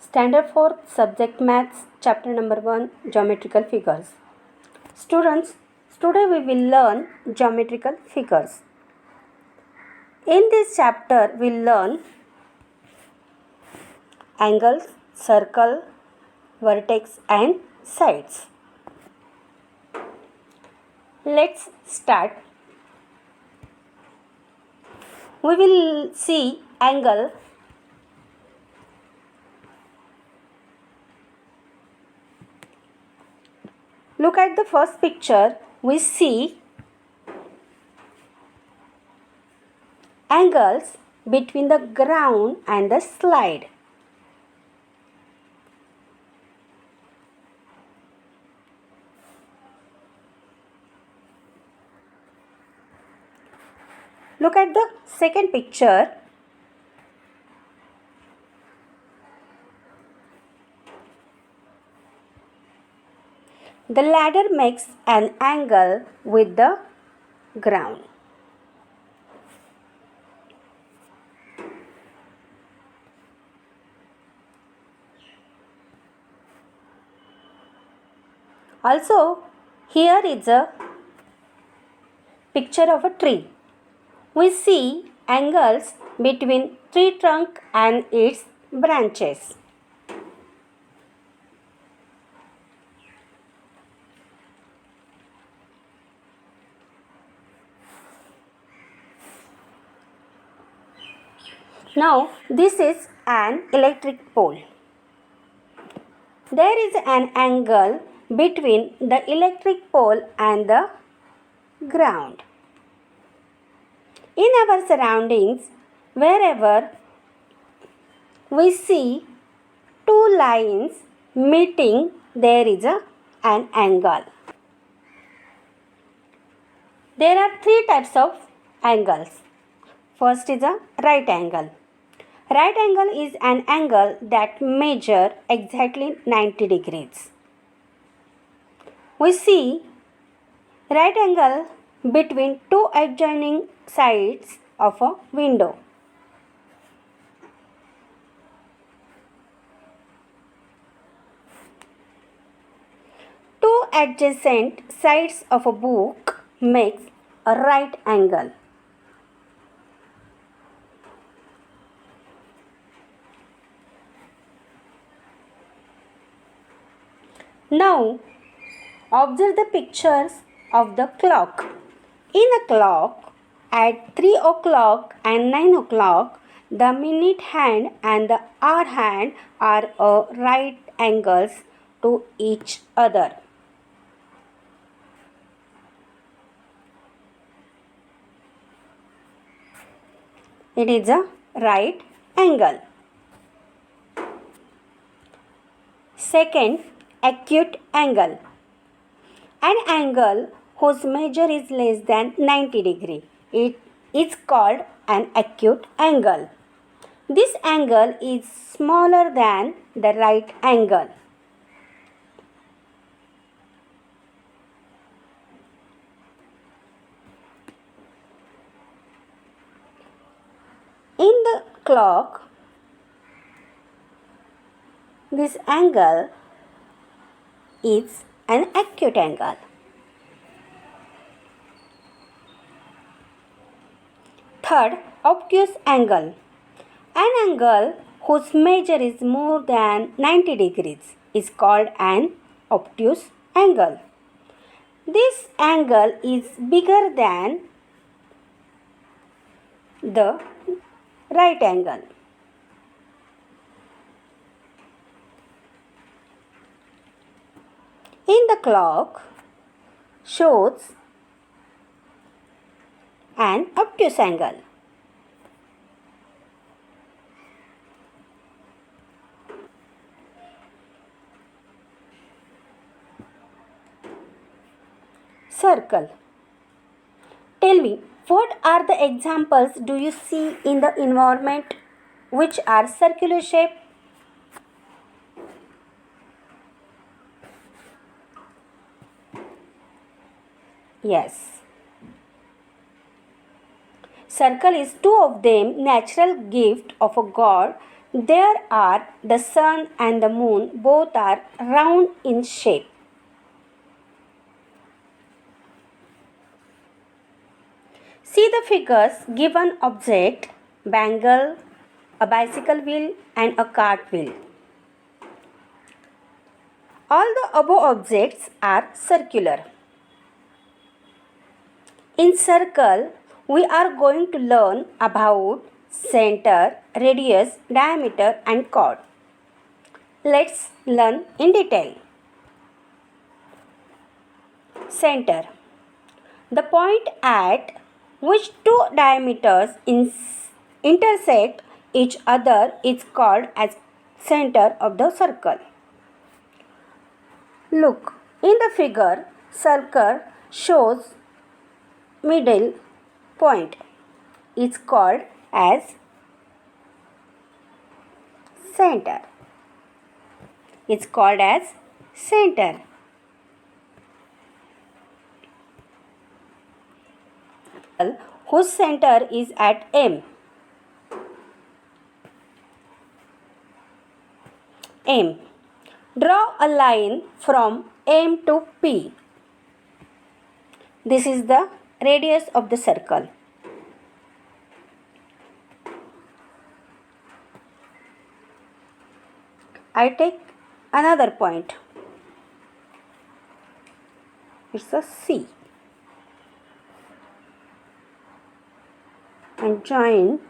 Standard 4th Subject Maths Chapter number 1 Geometrical Figures. Students, today we will learn geometrical figures. In this chapter we will learn angles, circle, vertex and sides. Let's start. We will see angle. Look at the first picture. We see angles between the ground and the slide. Look at the second picture. The ladder makes an angle with the ground. Also, here is a picture of a tree. We see angles between tree trunk and its branches. Now, this is an electric pole. There is an angle between the electric pole and the ground. In our surroundings, wherever we see two lines meeting, there is an angle. There are three types of angles. First is a right angle. Right angle is an angle that measures exactly 90 degrees. We see right angle between two adjoining sides of a window. Two adjacent sides of a book makes a right angle. Now, observe the pictures of the clock. In a clock, at 3 o'clock and 9 o'clock, the minute hand and the hour hand are at right angles to each other. It is a right angle. Second, acute angle. An angle whose measure is less than 90 degree. It is called an acute angle. This angle is smaller than the right angle. In the clock, this angle is an acute angle. Third, obtuse angle. An angle whose measure is more than 90 degrees is called an obtuse angle. This angle is bigger than the right angle. In the clock shows an obtuse angle. Circle. Tell me, what are the examples do you see in the environment which are circular shape? Yes. Circle is two of them natural gift of a god There are the sun and the moon, both are round in shape. See the figures. Given object, bangle, a bicycle wheel and a cart wheel. All the above objects are circular. In circle, we are going to learn about center, radius, diameter and chord. Let's learn in detail. Center. The point at which two diameters intersect each other is called as center of the circle. Look, in the figure, circle shows middle point. It's called as center. It's called as center. Whose center is at M. M. Draw a line from M to P. This is the radius of the circle. I take another point. It's a C. And join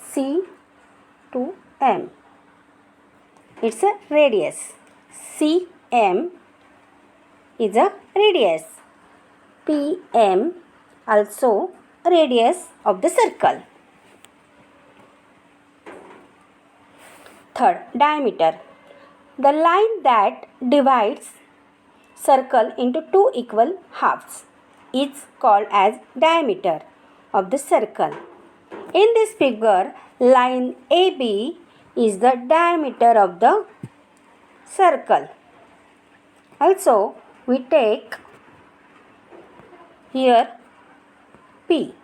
C to M. It's a radius. CM is a radius. PM also radius of the circle. Third, diameter. The line that divides circle into two equal halves is called as diameter of the circle. In this figure, line AB is the diameter of the circle. Also, we take here P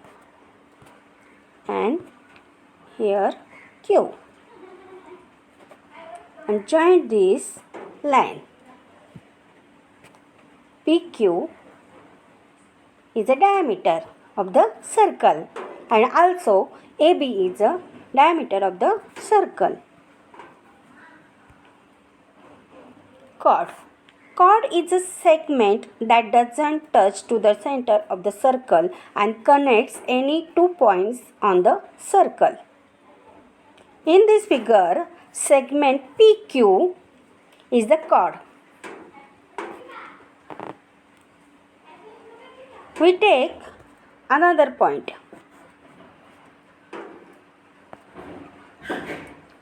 and here Q and join this line. PQ is the diameter of the circle and also AB is the diameter of the circle. Chord. Chord is a segment that doesn't touch to the center of the circle and connects any 2 points on the circle. In this figure, segment PQ is the chord. We take another point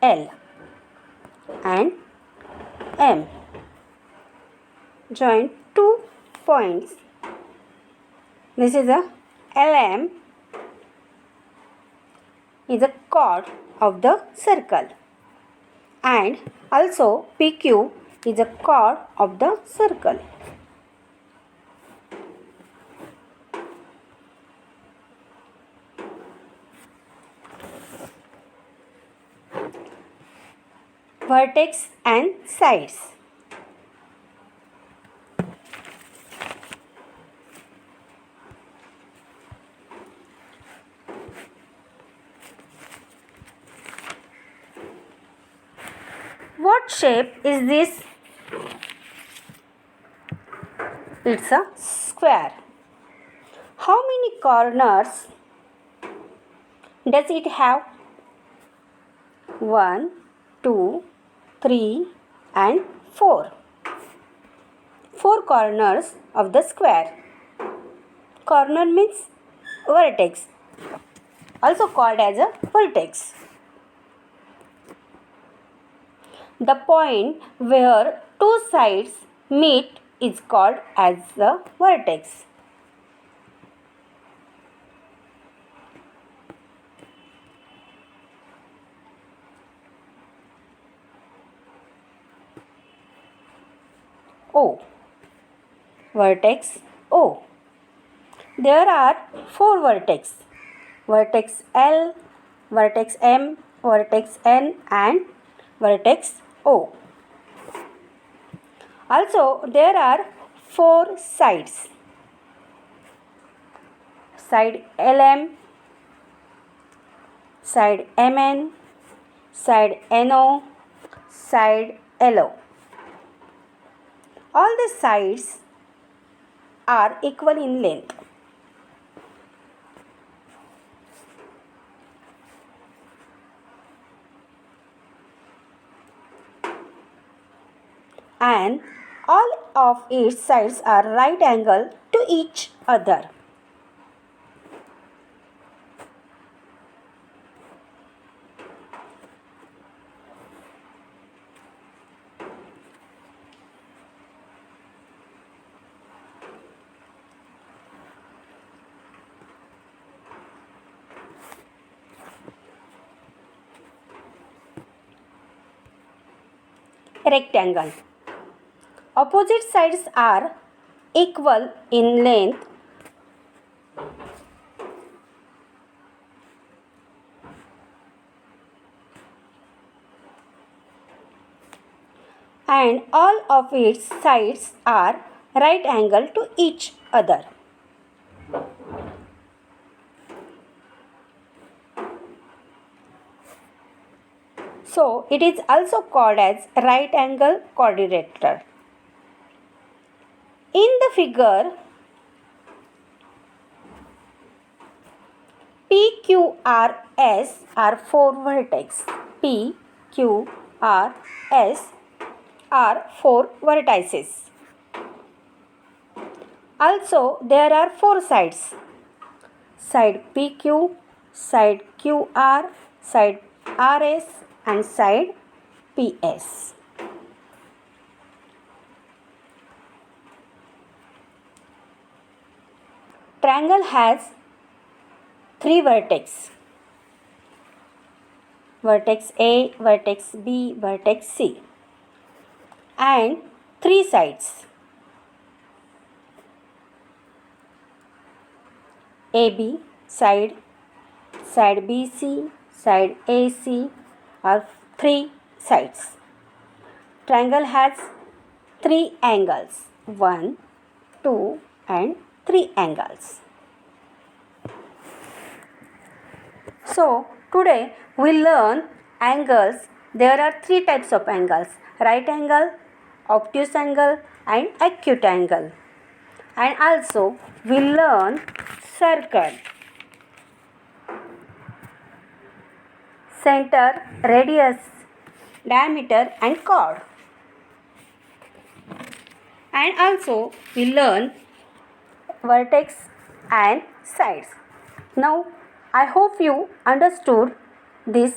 L and M. Join 2 points. This is a LM is a chord of the circle and also PQ is a chord of the circle. Vertex and sides. What shape is this? It's a square. How many corners does it have? 1, 2, 3 and 4. 4 corners of the square. Corner means vertex, also called as a vertex. The point where two sides meet is called as the vertex. O. Vertex O. There are 4 vertex. Vertex L, vertex M, vertex N and vertex O. Also there are 4 sides. Side LM, side MN, side NO, side LO. All the sides are equal in length. And all of its sides are right angle to each other. Rectangle. Opposite sides are equal in length and all of its sides are right angle to each other. So it is also called as right angle quadrilateral. In the figure, PQRS are 4 vertices. PQRS are 4 vertices. Also, there are 4 sides. Side PQ, side QR, side RS and side PS. Triangle has 3 vertices. Vertex A, vertex B, vertex C and 3 sides. AB side, side BC, side AC are 3 sides. Triangle has 3 angles, 1, 2 and 3 angles. So today we learn angles. There are 3 types of angles: right angle, obtuse angle and acute angle. And also we learn circle, center, radius, diameter and chord. And also we learn vertex and sides. Now I hope you understood these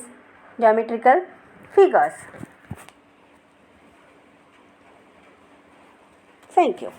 geometrical figures. Thank you.